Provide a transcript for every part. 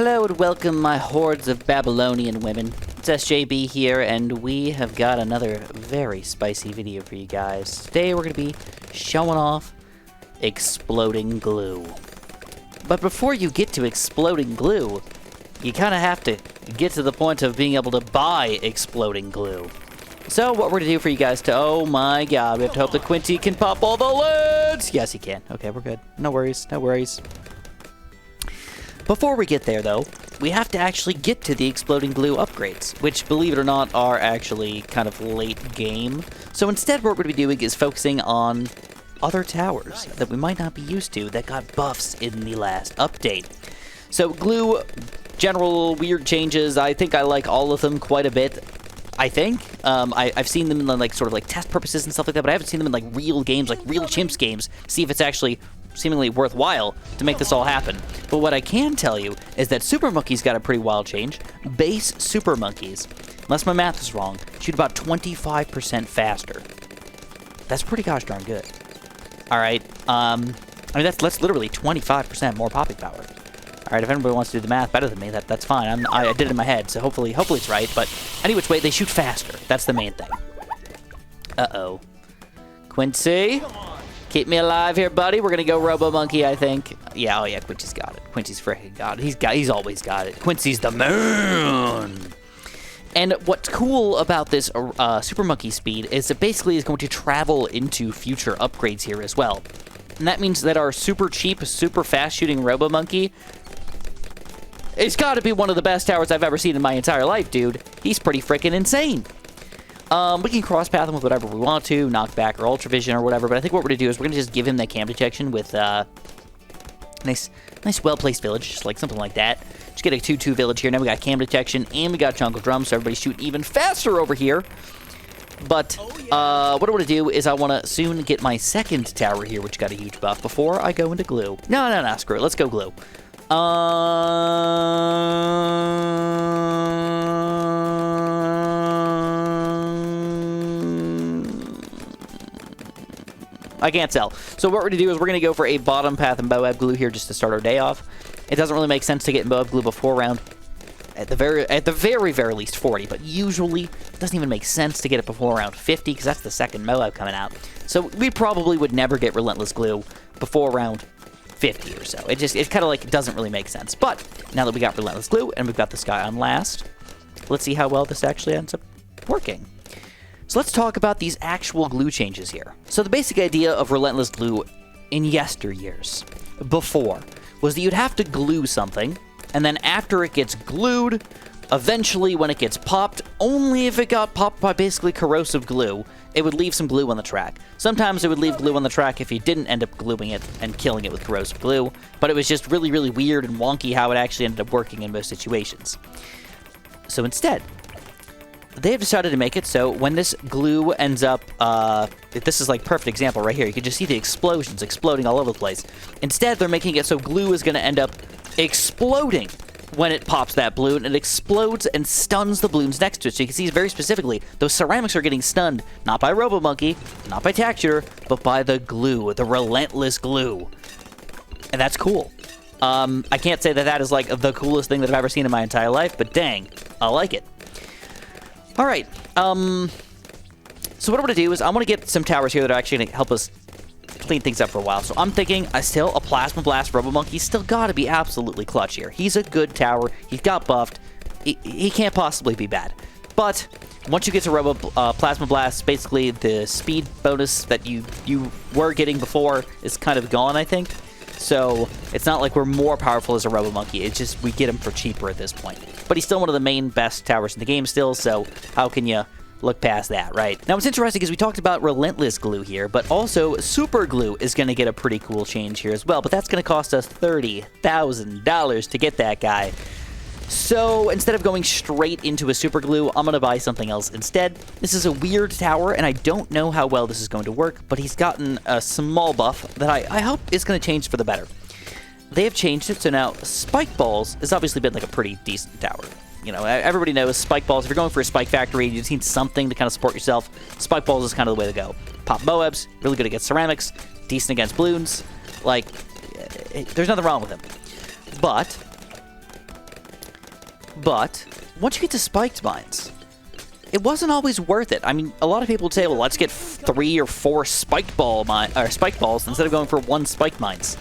Hello and welcome, my hordes of Babylonian women. It's SJB here, and we have got another very spicy video for you guys. Today we're going to be showing off exploding glue. But before you get to exploding glue, you kind of have to get to the point of being able to buy exploding glue. So what we're going to do for you guys oh my god, we have to hope that Quincy can pop all the lids! Yes, he can. Okay, we're good. No worries, no worries. Before we get there, though, we have to actually get to the exploding glue upgrades, which, believe it or not, are actually kind of late game. So instead, what we're going to be doing is focusing on other towers that we might not be used to that got buffs in the last update. So glue, general weird changes, I think I like all of them quite a bit. I think. I've seen them in like sort of like test purposes and stuff like that, but I haven't seen them in like real games, like real chimps games, to see if it's actually seemingly worthwhile to make this all happen. But what I can tell you is that Super Monkeys got a pretty wild change. Base Super Monkeys, unless my math is wrong, shoot about 25% faster. That's pretty gosh darn good. All right. I mean, that's literally 25% more popping power. All right, if anybody wants to do the math better than me, that's fine. I did it in my head, so hopefully it's right. But any which way, they shoot faster. That's the main thing. Uh-oh. Quincy? Keep me alive here, buddy. We're going to go Robo Monkey, I think. Yeah, oh yeah, Quincy's got it. Quincy's freaking got it. He's always got it. Quincy's the moon. And what's cool about this Super Monkey speed is it basically is going to travel into future upgrades here as well. And that means that our super cheap, super fast shooting Robo Monkey, it's got to be one of the best towers I've ever seen in my entire life, dude. He's pretty freaking insane. We can cross-path him with whatever we want to, knockback or ultra vision or whatever, but I think what we're going to do is we're going to just give him that cam detection with nice well-placed village, just like something like that. Just get a 2-2 village here. Now we got cam detection and we got jungle drum, so everybody's shooting even faster over here. But what I want to do is I want to soon get my second tower here, which got a huge buff, before I go into glue. No, screw it. Let's go glue. I can't tell. So what we're going to do is we're going to go for a bottom path and Moab glue here just to start our day off. It doesn't really make sense to get Moab glue before round, at the very least 40, but usually it doesn't even make sense to get it before round 50 because that's the second Moab coming out. So we probably would never get Relentless glue before round 50 or so. It kind of like doesn't really make sense. But now that we got Relentless glue and we've got this guy on last, let's see how well this actually ends up working. So let's talk about these actual glue changes here. So the basic idea of Relentless glue in yesteryears, before, was that you'd have to glue something, and then after it gets glued, eventually when it gets popped, only if it got popped by basically corrosive glue, it would leave some glue on the track. Sometimes it would leave glue on the track if you didn't end up gluing it and killing it with corrosive glue, but it was just really, really weird and wonky how it actually ended up working in most situations. So instead, they have decided to make it so when this glue ends up, this is like perfect example right here. You can just see the explosions exploding all over the place. Instead, they're making it so glue is going to end up exploding when it pops that balloon. It explodes and stuns the balloons next to it. So you can see very specifically, those ceramics are getting stunned, not by Robo Monkey, not by Taxure, but by the glue, the Relentless glue. And that's cool. I can't say that that is like the coolest thing that I've ever seen in my entire life, but dang, I like it. All right, so what I'm going to do is I want to get some towers here that are actually going to help us clean things up for a while. So I'm thinking still a Plasma Blast Robo Monkey still got to be absolutely clutch here. He's a good tower. He got buffed. He can't possibly be bad. But once you get to Plasma Blast, basically the speed bonus that you were getting before is kind of gone, I think. So it's not like we're more powerful as a Robo Monkey. It's just we get him for cheaper at this point. But he's still one of the main best towers in the game still, so how can you look past that, right? Now what's interesting is we talked about Relentless glue here, but also Super glue is going to get a pretty cool change here as well, but that's going to cost us $30,000 to get that guy. So instead of going straight into a super glue, I'm going to buy something else instead. This is a weird tower, and I don't know how well this is going to work, but he's gotten a small buff that I hope is going to change for the better. They have changed it, so now Spike Balls has obviously been like a pretty decent tower. You know, everybody knows Spike Balls. If you're going for a Spike Factory, you just need something to kind of support yourself. Spike Balls is kind of the way to go. Pop Moabs, really good against ceramics, decent against Bloons. Like, there's nothing wrong with him. But But once you get to spiked mines, it wasn't always worth it. I mean, a lot of people would say, well, let's get 3 or 4 spiked balls instead of going for 1 spiked mines.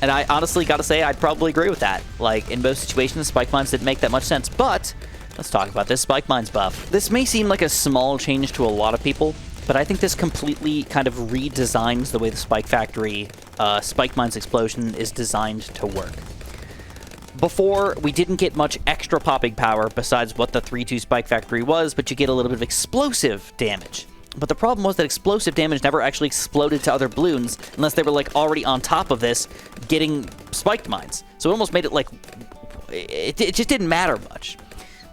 And I honestly got to say, I'd probably agree with that. Like, in most situations, spiked mines didn't make that much sense. But let's talk about this spiked mines buff. This may seem like a small change to a lot of people, but I think this completely kind of redesigns the way the Spike Factory Spike Mines Explosion is designed to work. Before, we didn't get much extra popping power besides what the 3-2 Spike Factory was, but you get a little bit of explosive damage. But the problem was that explosive damage never actually exploded to other balloons unless they were like already on top of this getting spiked mines. So it almost made it like, it just didn't matter much.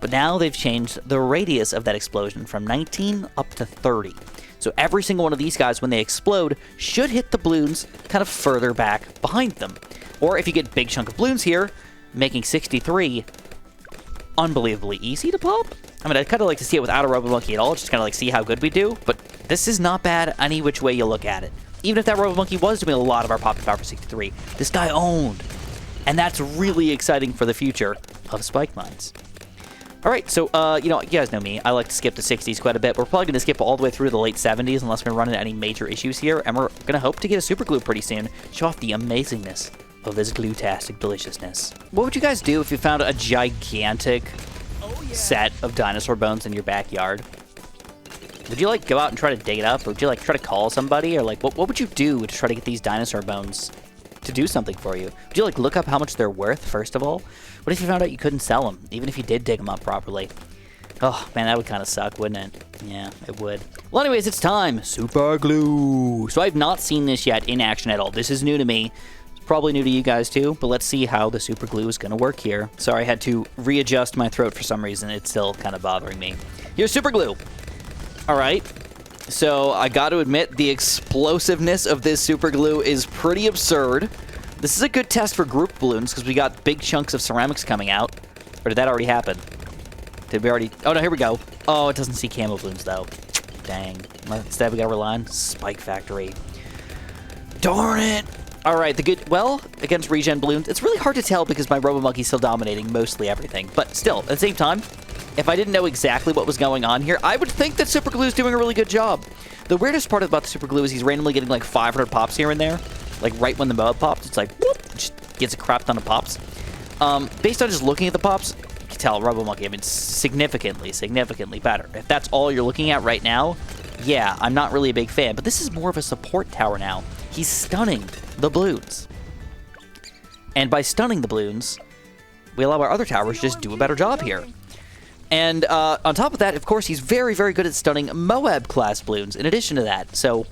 But now they've changed the radius of that explosion from 19 up to 30. So every single one of these guys, when they explode, should hit the balloons kind of further back behind them. Or if you get a big chunk of balloons here, making 63 unbelievably easy to pop. I mean, I'd kind of like to see it without a Robo Monkey at all, just kind of like see how good we do. But this is not bad any which way you look at it. Even if that Robo Monkey was doing a lot of our popping power for 63, this guy owned. And that's really exciting for the future of Spike Mines. All right, so, you know, you guys know me. I like to skip the 60s quite a bit. We're probably going to skip all the way through the late 70s unless we run into any major issues here. And we're going to hope to get a super glue pretty soon. Show off the amazingness of this glue-tastic deliciousness. What would you guys do if you found a gigantic set of dinosaur bones in your backyard? Would you, like, go out and try to dig it up? Or would you, like, try to call somebody? Or, like, what would you do to try to get these dinosaur bones to do something for you? Would you, like, look up how much they're worth, first of all? What if you found out you couldn't sell them, even if you did dig them up properly? Oh, man, that would kind of suck, wouldn't it? Yeah, it would. Well, anyways, it's time. Super glue. So I've not seen this yet in action at all. This is new to me. It's probably new to you guys, too. But let's see how the super glue is going to work here. Sorry, I had to readjust my throat for some reason. It's still kind of bothering me. Here's super glue. All right. So I got to admit, the explosiveness of this super glue is pretty absurd. This is a good test for group balloons because we got big chunks of ceramics coming out. Or did that already happen? Did we already? Oh, no, here we go. Oh, it doesn't see camo balloons, though. Dang. Instead, we got to rely on Spike Factory. Darn it. All right, the good... Well, against regen balloons, it's really hard to tell because my Robo Monkey's still dominating mostly everything. But still, at the same time, if I didn't know exactly what was going on here, I would think that Super Glue is doing a really good job. The weirdest part about the Super Glue is he's randomly getting like 500 pops here and there. Like right when the Moab pops, it's like, whoop, just gets a crap ton of pops. Based on just looking at the pops, you can tell Robo Monkey, I mean, significantly better. If that's all you're looking at right now, yeah, I'm not really a big fan. But this is more of a support tower now. He's stunning the balloons. And by stunning the balloons, we allow our other towers to just do a better job here. And on top of that, of course, he's very, very good at stunning Moab-class balloons in addition to that. So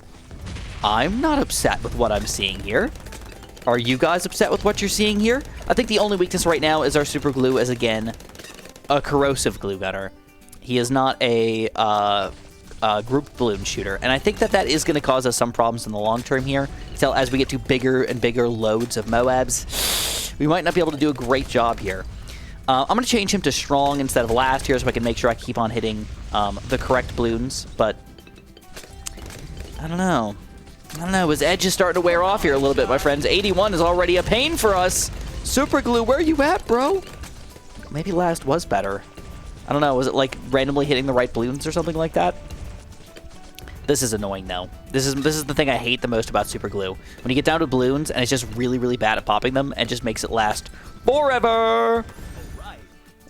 I'm not upset with what I'm seeing here. Are you guys upset with what you're seeing here? I think the only weakness right now is our super glue is, again, a corrosive glue gunner. He is not a group balloon shooter. And I think that that is going to cause us some problems in the long term here. Until as we get to bigger and bigger loads of Moabs, we might not be able to do a great job here. I'm going to change him to strong instead of last here so I can make sure I keep on hitting the correct balloons. But I don't know. His edge is starting to wear off here a little bit, my friends. 81 is already a pain for us. Super glue, where are you at, bro? Maybe last was better. I don't know. Was it like randomly hitting the right balloons or something like that? This is annoying, though. This is the thing I hate the most about super glue. When you get down to balloons and it's just really, really bad at popping them and just makes it last forever.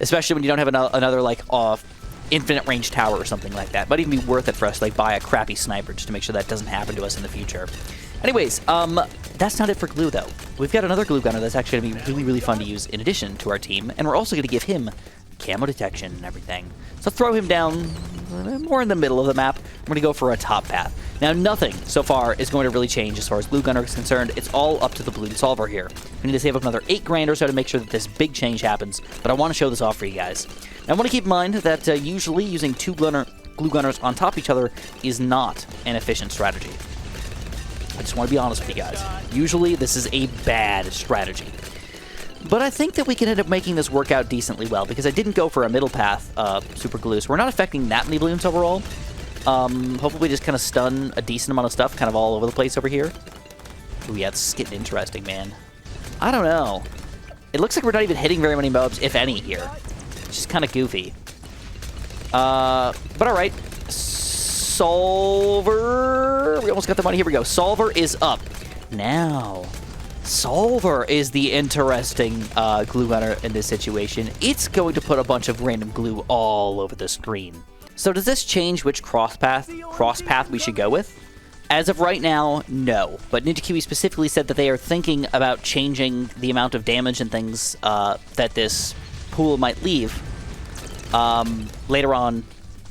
Especially when you don't have another like infinite range tower or something like that. Might even be worth it for us to like buy a crappy sniper just to make sure that doesn't happen to us in the future. Anyways, that's not it for glue though. We've got another glue gunner that's actually going to be really, really fun to use in addition to our team, and we're also going to give him camo detection and everything. So throw him down more in the middle of the map. We're going to go for a top path. Now, nothing so far is going to really change as far as glue gunner is concerned. It's all up to the balloon solver here. We need to save up another 8 grand or so to make sure that this big change happens, but I want to show this off for you guys. Now, I want to keep in mind that usually using 2 glue gunners on top of each other is not an efficient strategy. I just want to be honest with you guys. Usually, this is a bad strategy. But I think that we can end up making this work out decently well, because I didn't go for a middle path super glue, so we're not affecting that many balloons overall. Hopefully we just kind of stun a decent amount of stuff kind of all over the place over here. Ooh, yeah, this is getting interesting, man. I don't know. It looks like we're not even hitting very many mobs, if any, here. It's just kind of goofy. But alright. Solver. We almost got the money. Here we go. Solver is up. Now, Solver is the interesting glue gunner in this situation. It's going to put a bunch of random glue all over the screen. So does this change which cross path we should go with? As of right now, no. But Ninja Kiwi specifically said that they are thinking about changing the amount of damage and things that this pool might leave later on,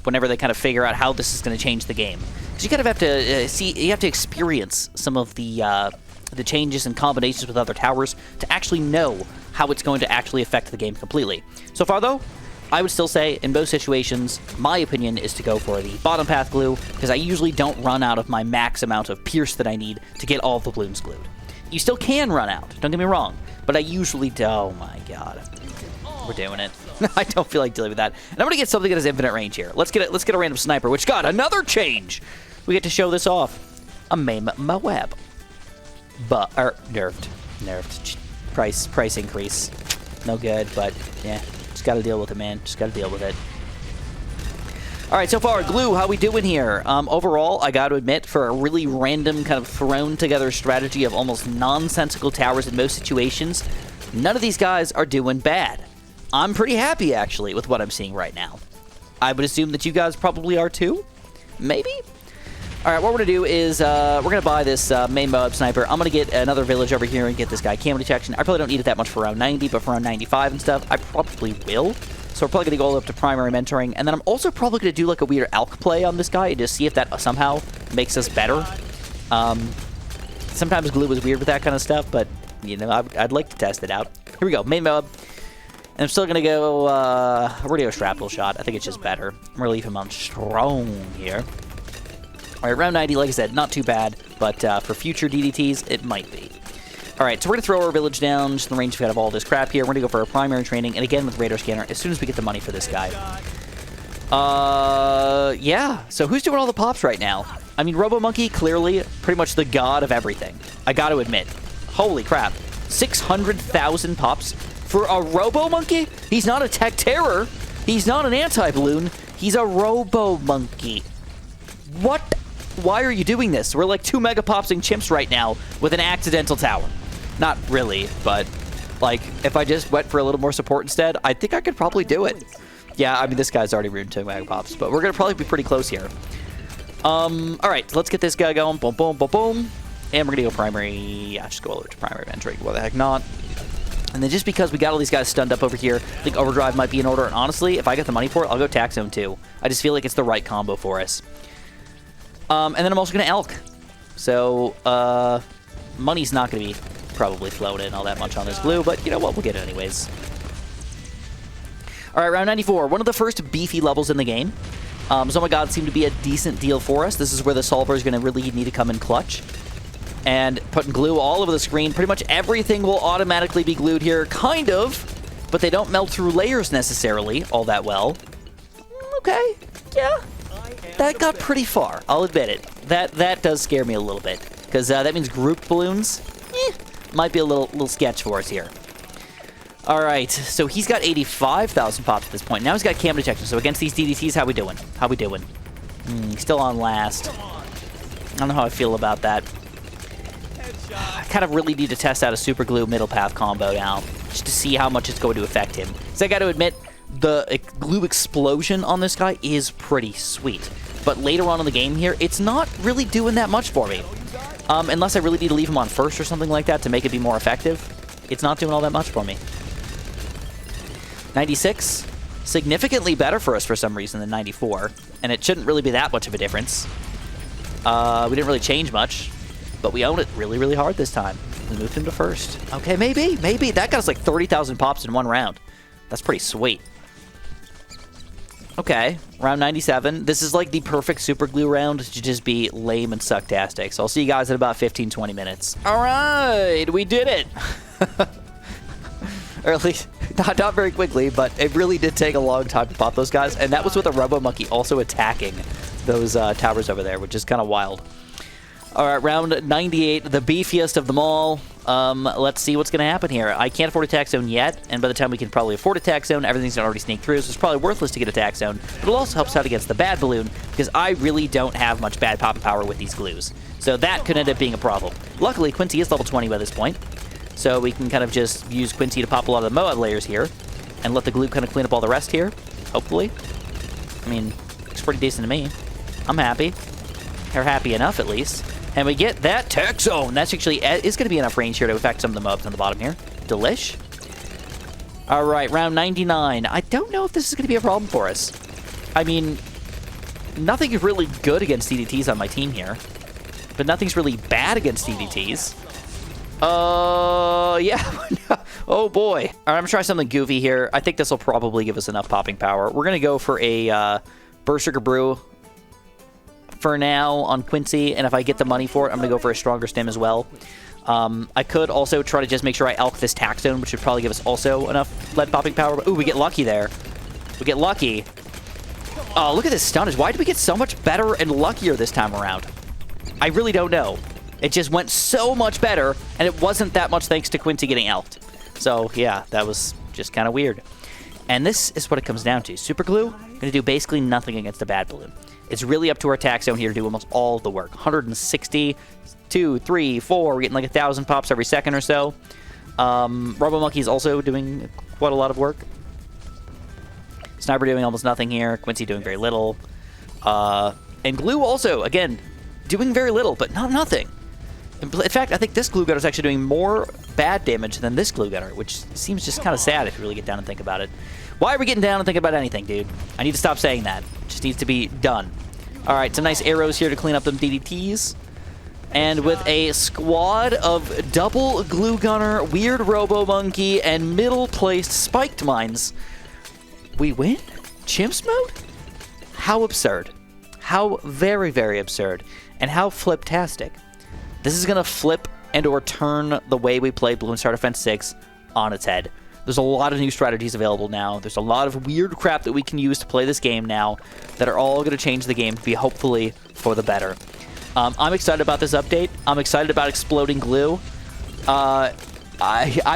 whenever they kind of figure out how this is going to change the game. Because you kind of have to you have to experience some of the changes and combinations with other towers to actually know how it's going to actually affect the game completely. So far, though, I would still say, in most situations, my opinion is to go for the bottom path glue, because I usually don't run out of my max amount of pierce that I need to get all the balloons glued. You still can run out, don't get me wrong, but I usually do. Oh my god. We're doing it. I don't feel like dealing with that. And I'm going to get something that has infinite range here. Let's get a random sniper, which got another change. We get to show this off. A Mame Moab. Nerfed. Price increase. No good, but yeah. Just got to deal with it, man. Just got to deal with it. All right, so far, glue, how we doing here? Overall, I got to admit, for a really random kind of thrown together strategy of almost nonsensical towers in most situations, none of these guys are doing bad. I'm pretty happy, actually, with what I'm seeing right now. I would assume that you guys probably are, too? Maybe? All right, what we're going to do is we're going to buy this main Moab sniper. I'm going to get another village over here and get this guy camo detection. I probably don't need it that much for around 90, but for around 95 and stuff, I probably will. So we're probably going to go all up to primary mentoring. And then I'm also probably going to do like a weird alk play on this guy and just see if that somehow makes us better. Sometimes glue is weird with that kind of stuff, but, you know, I'd like to test it out. Here we go, main Moab. And I'm still going to go, we're going to go shrapnel shot. I think it's just better. I'm going to leave him on strong here. All right, round 90, like I said, not too bad, but for future DDTs, it might be. All right, so we're going to throw our village down, just in the range of all this crap here. We're going to go for our primary training, and again with radar scanner, as soon as we get the money for this guy. Yeah, so who's doing all the pops right now? I mean, Robo Monkey, clearly, pretty much the god of everything. I got to admit. Holy crap. 600,000 pops for a Robo Monkey? He's not a tech terror. He's not an anti-balloon. He's a Robo Monkey. What? Why are you doing this? We're like 2 mega popsing chimps right now with an accidental tower. Not really, but like if I just went for a little more support instead, I think I could probably do it. Yeah, I mean, this guy's already ruined 2 mega pops, but we're going to probably be pretty close here. All right, let's get this guy going. Boom, boom, boom, boom. And we're going to go primary. Yeah, just go all over to primary mentoring. Why the heck not? And then just because we got all these guys stunned up over here, I think overdrive might be in order. And honestly, if I get the money for it, I'll go tax zone too. I just feel like it's the right combo for us. And then I'm also going to elk. So, money's not going to be probably flowing in all that much on this glue, but you know what? We'll get it anyways. All right, round 94. One of the first beefy levels in the game. So, my god, seemed to be a decent deal for us. This is where the solver is going to really need to come in clutch. And putting glue all over the screen. Pretty much everything will automatically be glued here, kind of, but they don't melt through layers necessarily all that well. Okay, yeah. That got pretty far, I'll admit it. That does scare me a little bit, because that means grouped balloons might be a little sketch for us here. All right, so he's got 85,000 pops at this point. Now he's got cam detection, so against these DDTs, how we doing? How we doing? Still on last. I don't know how I feel about that. I kind of really need to test out a super glue middle path combo now, just to see how much it's going to affect him. So I got to admit, the glue explosion on this guy is pretty sweet. But later on in the game here, it's not really doing that much for me. Unless I really need to leave him on first or something like that to make it be more effective. It's not doing all that much for me. 96, significantly better for us for some reason than 94. And it shouldn't really be that much of a difference. We didn't really change much, but we own it really, really hard this time. We moved him to first. Okay, maybe. That got us like 30,000 pops in one round. That's pretty sweet. Okay, round 97. This is like the perfect super glue round to just be lame and sucktastic. So I'll see you guys in about 15-20 minutes. All right, we did it. Or at least, not very quickly, but it really did take a long time to pop those guys. And that was with a Robo Monkey also attacking those towers over there, which is kind of wild. All right, round 98, the beefiest of them all. Let's see what's going to happen here. I can't afford a attack zone yet, and by the time we can probably afford a attack zone, everything's going to already sneak through, so it's probably worthless to get a attack zone. But it'll also help us out against the bad balloon, because I really don't have much bad popping power with these glues. So that could end up being a problem. Luckily, Quincy is level 20 by this point, so we can kind of just use Quincy to pop a lot of the Moab layers here, and let the glue kind of clean up all the rest here, hopefully. I mean, looks pretty decent to me. I'm happy. They're happy enough, at least. And we get that tech zone. That's actually is going to be enough range here to affect some of the mobs on the bottom here. Delish. All right, round 99. I don't know if this is going to be a problem for us. I mean, nothing is really good against DDTs on my team here, but nothing's really bad against DDTs. Yeah. Oh, boy. All right, I'm going to try something goofy here. I think this will probably give us enough popping power. We're going to go for a Berserker Brew for now on Quincy, and if I get the money for it, I'm going to go for a stronger stim as well. I could also try to just make sure I elk this tack zone, which would probably give us also enough lead popping power. Ooh, we get lucky there. We get lucky. Oh, look at this stunnage. Why did we get so much better and luckier this time around? I really don't know. It just went so much better, and it wasn't that much thanks to Quincy getting elked. So, yeah, that was just kind of weird. And this is what it comes down to. Super Glue, going to do basically nothing against the bad balloon. It's really up to our attack zone here to do almost all of the work. 160, 2, 3, 4. We're getting like 1,000 pops every second or so. Robo Monkey is also doing quite a lot of work. Sniper doing almost nothing here. Quincy doing very little. And Glue also, again, doing very little, but not nothing. In fact, I think this glue gunner is actually doing more bad damage than this glue gunner, which seems just kind of sad if you really get down and think about it. Why are we getting down and think about anything, dude? I need to stop saying that. It just needs to be done. All right, some nice arrows here to clean up them DDTs. And with a squad of double glue gunner, weird robo monkey, and middle placed spiked mines, we win? Chimps mode? How absurd. How very, very absurd. And how flip-tastic. This is going to flip and or turn the way we played Bloons Tower Defense 6 on its head. There's a lot of new strategies available now. There's a lot of weird crap that we can use to play this game now that are all going to change the game to be hopefully for the better. I'm excited about this update. I'm excited about exploding glue. I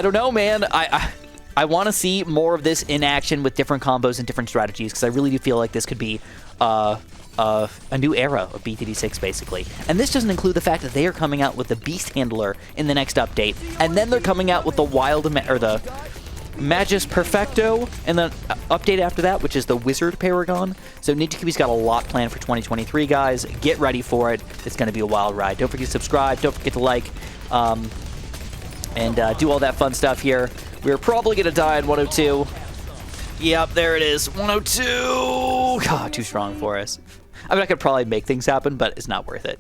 don't know, man. I want to see more of this in action with different combos and different strategies, because I really do feel like this could be a new era of BTD6, basically. And this doesn't include the fact that they are coming out with the Beast Handler in the next update, and then they're coming out with the the Magus Perfecto and the update after that, which is the Wizard Paragon. So Ninjacube's got a lot planned for 2023, guys. Get ready for it. It's going to be a wild ride. Don't forget to subscribe. Don't forget to like and do all that fun stuff here. We're probably going to die at 102. Yep, there it is. 102. God, too strong for us. I mean, I could probably make things happen, but it's not worth it.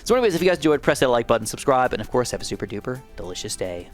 So anyways, if you guys enjoyed, press that like button, subscribe, and of course, have a super duper delicious day.